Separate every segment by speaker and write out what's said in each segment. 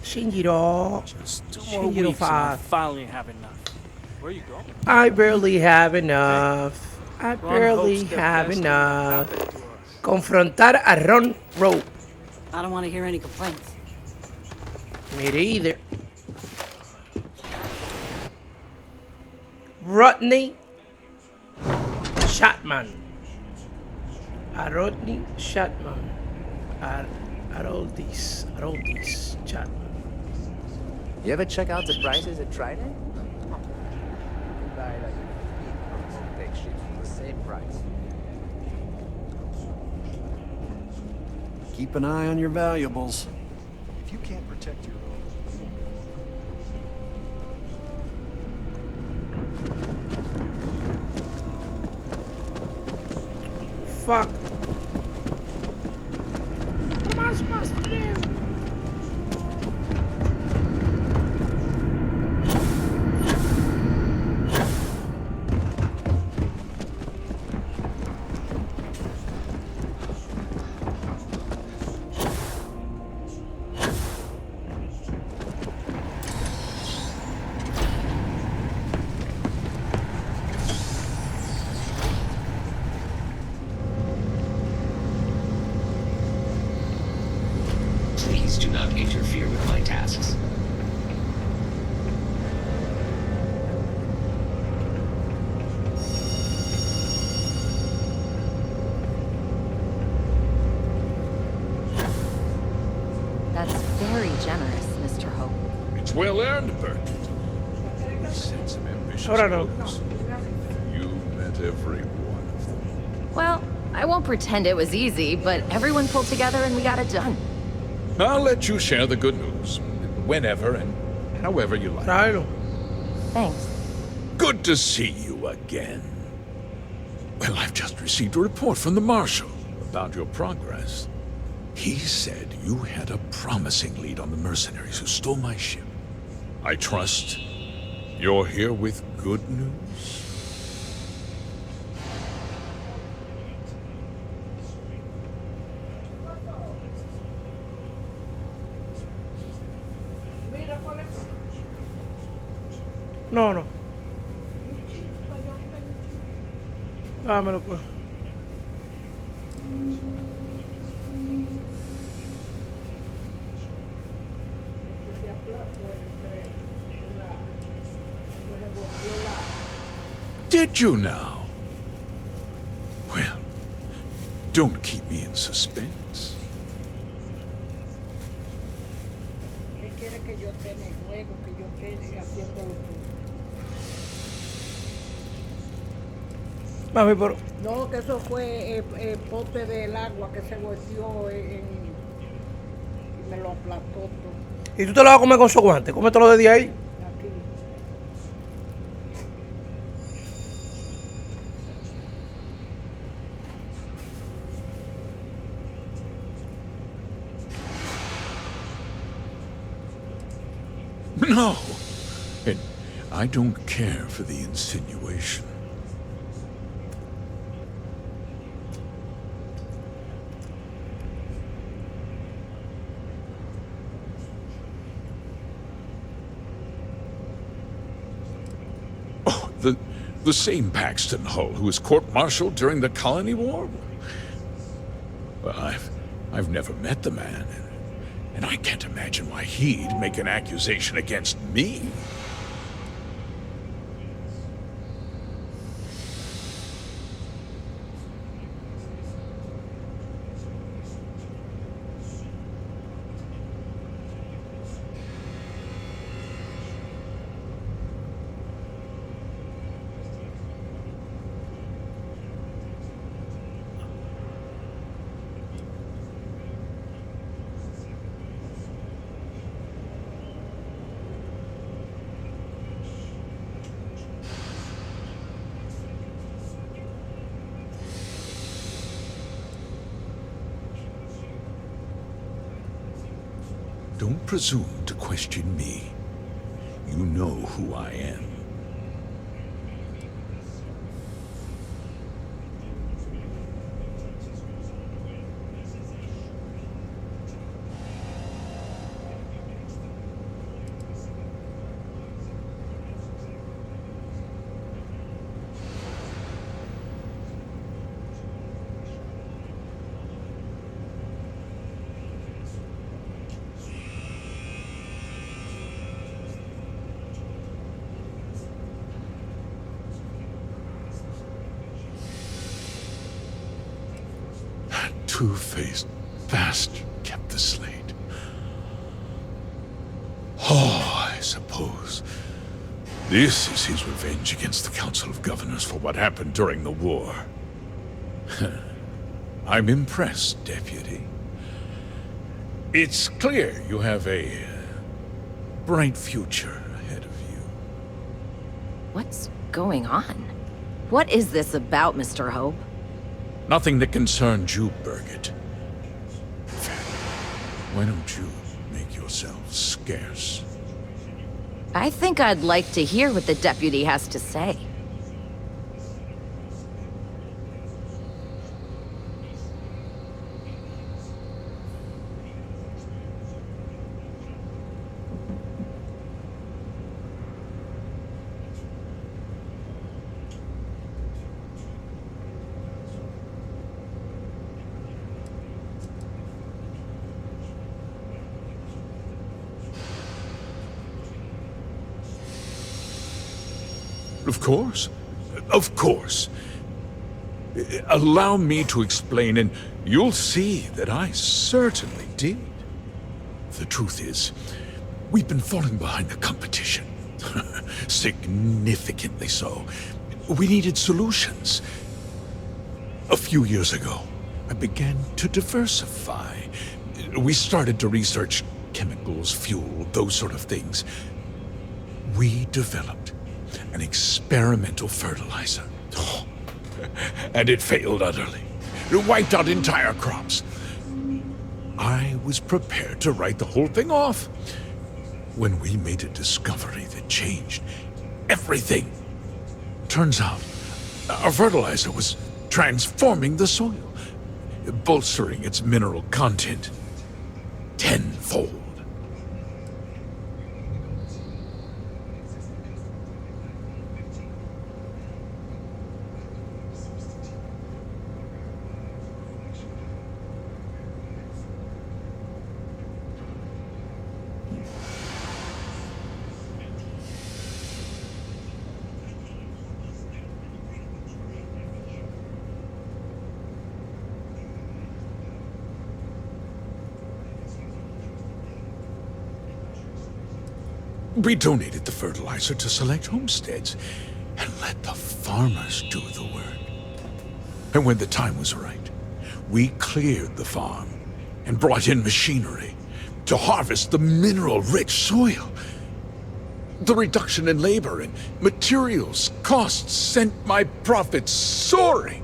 Speaker 1: Shinjiro.
Speaker 2: Just 2 more
Speaker 1: Shinjiro
Speaker 2: weeks and I'll
Speaker 1: 5.
Speaker 2: finally have enough. Where are you going?
Speaker 1: I barely have enough. I
Speaker 2: Ron hopes
Speaker 1: barely
Speaker 2: the
Speaker 1: have
Speaker 2: best can
Speaker 1: enough.
Speaker 2: happen to us.
Speaker 1: Confrontar a Ron Rowe.
Speaker 3: I don't want to hear any complaints.
Speaker 1: Me either. Rodney Shatman. A Rodney Shatman. Haroldis Chapman.
Speaker 4: You ever check out the prices at Trident? You can buy like 8 from tech ships for the same price.
Speaker 5: Keep an eye on your valuables.
Speaker 6: If you can't protect your own,
Speaker 1: Fuck. What am I supposed to do?
Speaker 7: Please do not interfere with my tasks.
Speaker 3: That's very generous, Mr. Hope.
Speaker 8: It's well earned, Bert. You set some ambitious
Speaker 1: Ahora no.
Speaker 8: goals. You met every one of them.
Speaker 3: Well, I won't pretend it was easy, but everyone pulled together and we got it done.
Speaker 8: I'll let you share the good news. Whenever and however you like.
Speaker 1: Tráelo.
Speaker 3: Thanks.
Speaker 8: Good to see you again. Well, I've just received a report from the Marshal about your progress. He said you had a promising lead on the mercenaries who stole my ship. I trust you're here with good news.
Speaker 1: No, no. Dámelo pues.
Speaker 8: Did you now? Well, don't keep me in suspense.
Speaker 9: ¿Qué quiere que yo esté en el juego, que yo esté haciendo lo que...
Speaker 1: Mami, pero.
Speaker 9: No, que eso fue el pote del agua que se volvió y me lo aplastó todo.
Speaker 1: ¿Y tú te lo vas a comer con su guante? Cómetelo desde ahí.
Speaker 9: Aquí.
Speaker 8: No. And I don't care for the insinuation. Oh, the same Paxton Hull who was court-martialed during the Colony War? Well, I've never met the man, and I can't imagine why he'd make an accusation against me. Don't presume to question me. You know who I am. two-faced bastard kept the slate. Oh, I suppose this is his revenge against the Council of Governors for what happened during the war. I'm impressed, Deputy. It's clear you have a bright future ahead of you.
Speaker 3: What's going on? What is this about, Mr. Hope?
Speaker 8: Nothing that concerns you, Birgit. In fact, why don't you make yourself scarce?
Speaker 3: I think I'd like to hear what the deputy has to say.
Speaker 8: Of course. Of course. Allow me to explain, and you'll see that I certainly did. The truth is, we've been falling behind the competition. Significantly so. We needed solutions. A few years ago, I began to diversify. We started to research chemicals, fuel, those sort of things. We developed an experimental fertilizer. Oh, and it failed utterly. It wiped out entire crops. I was prepared to write the whole thing off when we made a discovery that changed everything. Turns out, our fertilizer was transforming the soil, bolstering its mineral content tenfold. We donated the fertilizer to select homesteads and let the farmers do the work. And when the time was right, we cleared the farm and brought in machinery to harvest the mineral-rich soil. The reduction in labor and materials costs sent my profits soaring.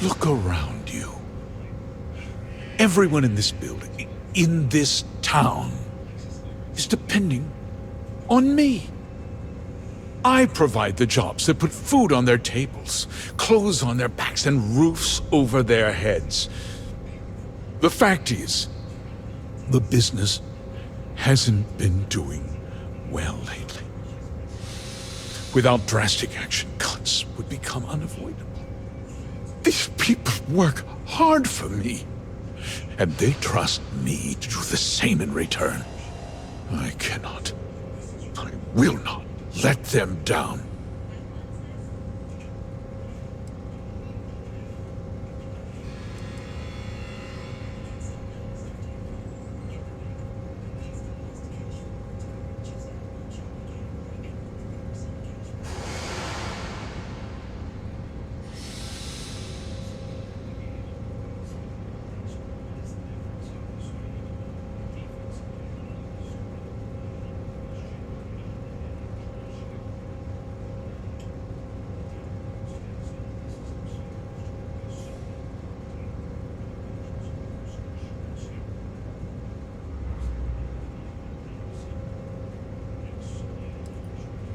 Speaker 8: Look around you. Everyone in this building, in this town, is depending on me. I provide the jobs that put food on their tables, clothes on their backs, and roofs over their heads. The fact is, the business hasn't been doing well lately. Without drastic action, cuts would become unavoidable. These people work hard for me, and they trust me to do the same in return. I cannot, I will not let them down.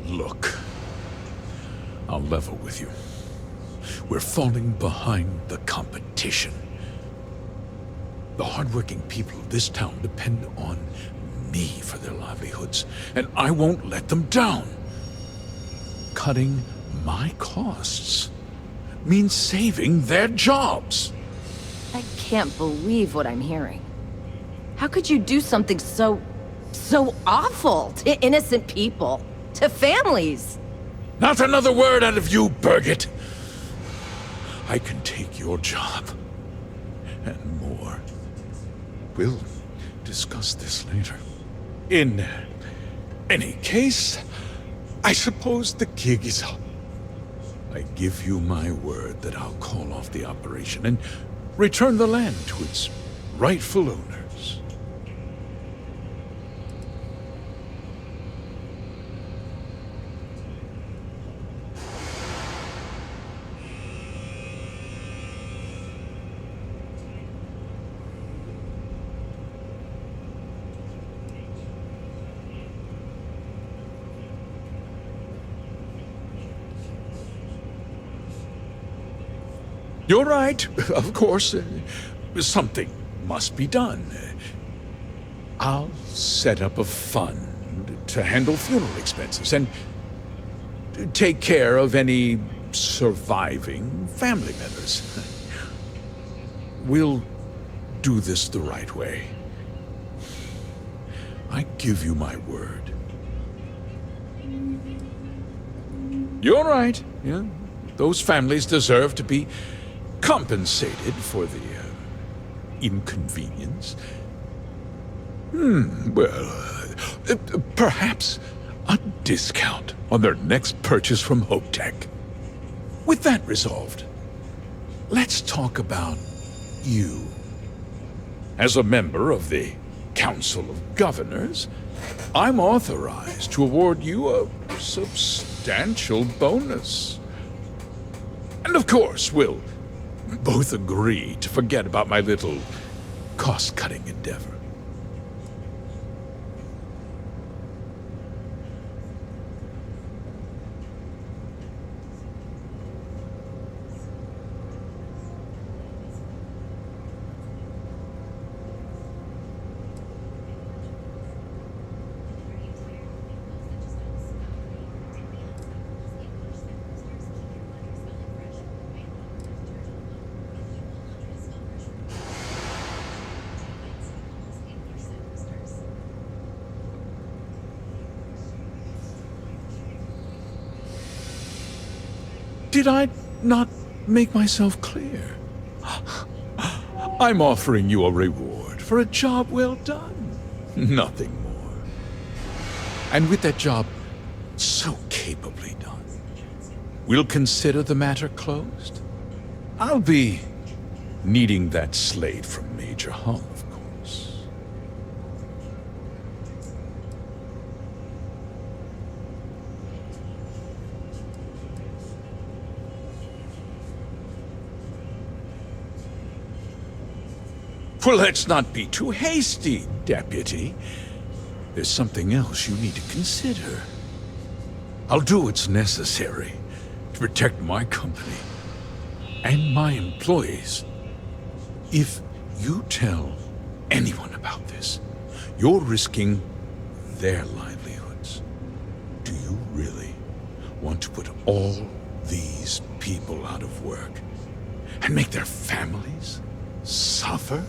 Speaker 8: Look, I'll level with you. We're falling behind the competition. The hardworking people of this town depend on me for their livelihoods, and I won't let them down. Cutting my costs mean saving their jobs.
Speaker 3: I can't believe what I'm hearing. How could you do something so awful to innocent people, to families?
Speaker 8: Not another word out of you, Birgit. I can take your job. And more. We'll discuss this later. In any case, I suppose the gig is up. I give you my word that I'll call off the operation and return the land to its rightful owners. You're right, of course. Something must be done. I'll set up a fund to handle funeral expenses and take care of any surviving family members. We'll do this the right way. I give you my word. You're right. Yeah, those families deserve to be compensated for the inconvenience. Perhaps a discount on their next purchase from Hope Tech. With that resolved, let's talk about you. As a member of the Council of Governors, I'm authorized to award you a substantial bonus. And of course, we'll both agree to forget about my little cost-cutting endeavor. Did I not make myself clear? I'm offering you a reward for a job well done. Nothing more. And with that job so capably done, we'll consider the matter closed. I'll be needing that slate from Major Hung, of course. Well, let's not be too hasty, Deputy. There's something else you need to consider. I'll do what's necessary to protect my company and my employees. If you tell anyone about this, you're risking their livelihoods. Do you really want to put all these people out of work and make their families suffer?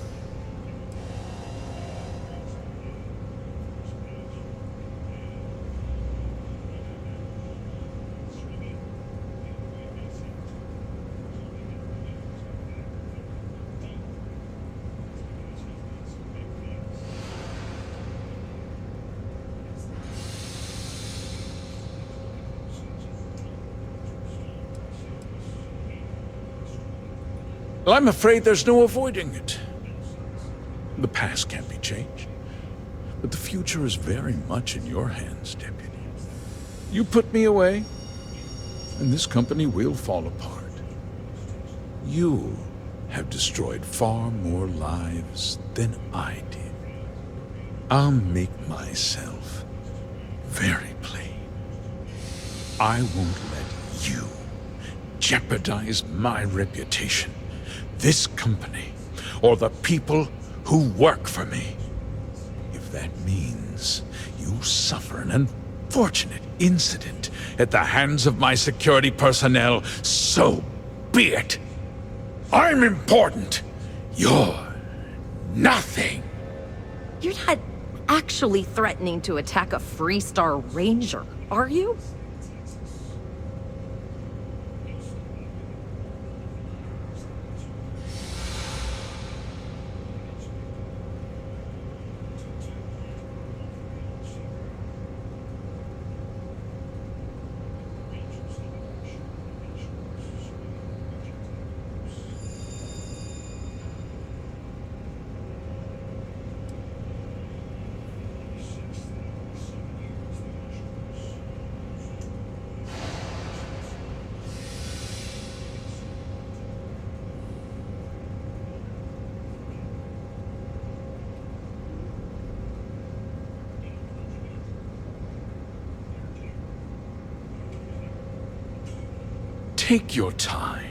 Speaker 8: Well, I'm afraid there's no avoiding it. The past can't be changed, but the future is very much in your hands, Deputy. You put me away, and this company will fall apart. You have destroyed far more lives than I did. I'll make myself very plain. I won't let you jeopardize my reputation, this company, or the people who work for me. If that means you suffer an unfortunate incident at the hands of my security personnel, so be it. I'm important. You're nothing.
Speaker 3: You're not actually threatening to attack a Freestar Ranger, are you?
Speaker 8: Take your time.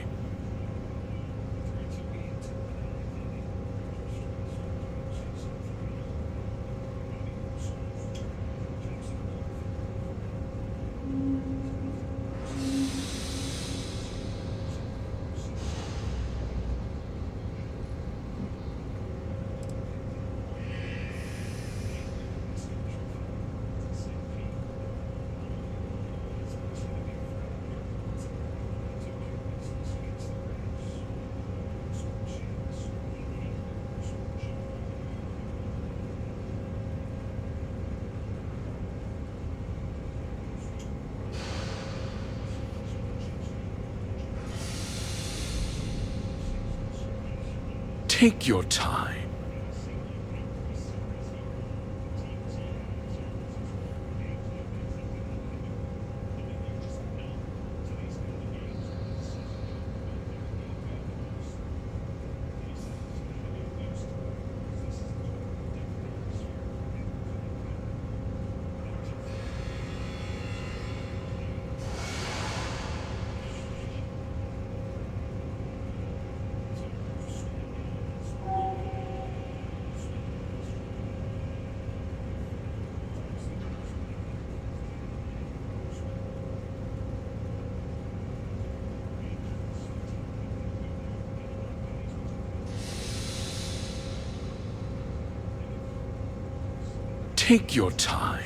Speaker 8: Take your time. Take your time.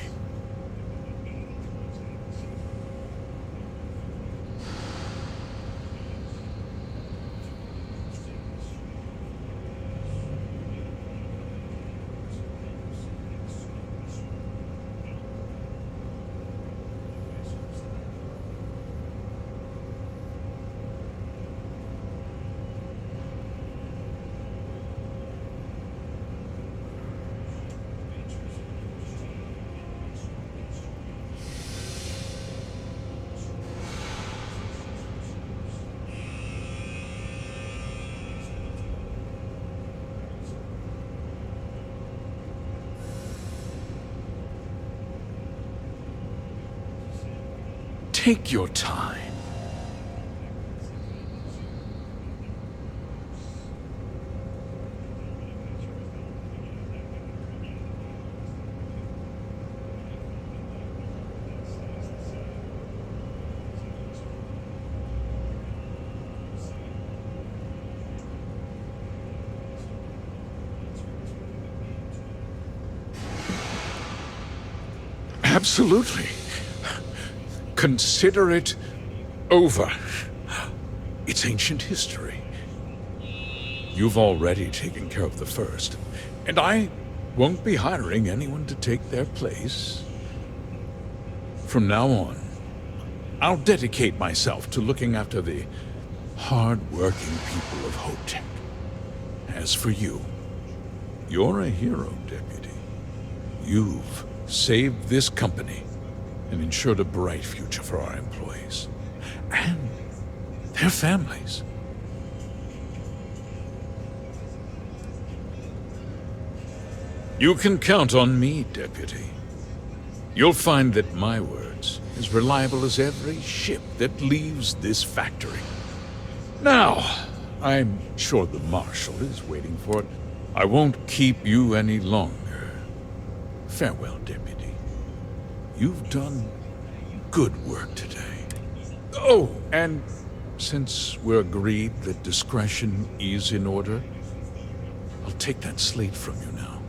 Speaker 8: Take your time. Absolutely. Consider it over. It's ancient history. You've already taken care of the first, and I won't be hiring anyone to take their place. From now on, I'll dedicate myself to looking after the hard-working people of Hotep. As for you, you're a hero, Deputy. You've saved this company and ensured a bright future for our employees and their families. You can count on me, Deputy. You'll find that my word's as reliable as every ship that leaves this factory. Now, I'm sure the Marshal is waiting for it. I won't keep you any longer. Farewell, Deputy. You've done good work today. Oh, and since we're agreed that discretion is in order, I'll take that slate from you now.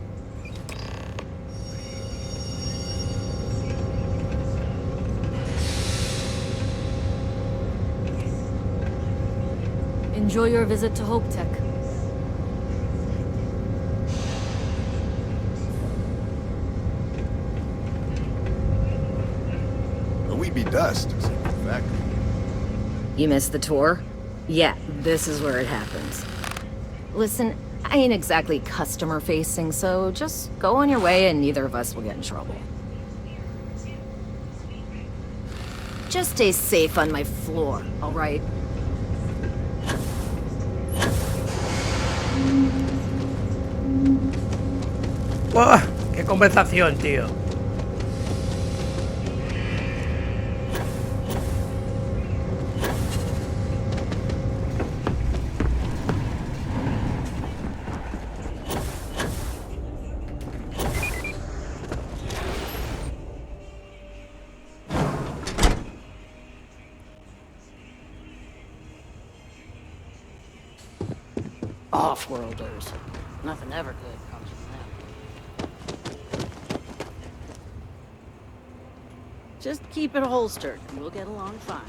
Speaker 3: Enjoy your visit to Hope Tech.
Speaker 6: We be dust, as a matter of fact.
Speaker 3: You missed the tour? Yeah, this is where it happens. Listen, I ain't exactly customer-facing, so just go on your way and neither of us will get in trouble. Just stay safe on my floor, all right?
Speaker 1: ¡Buah! ¡Qué conversación, tío!
Speaker 3: Off-worlders. Nothing ever good comes from them. Just keep it holstered, and we'll get along fine.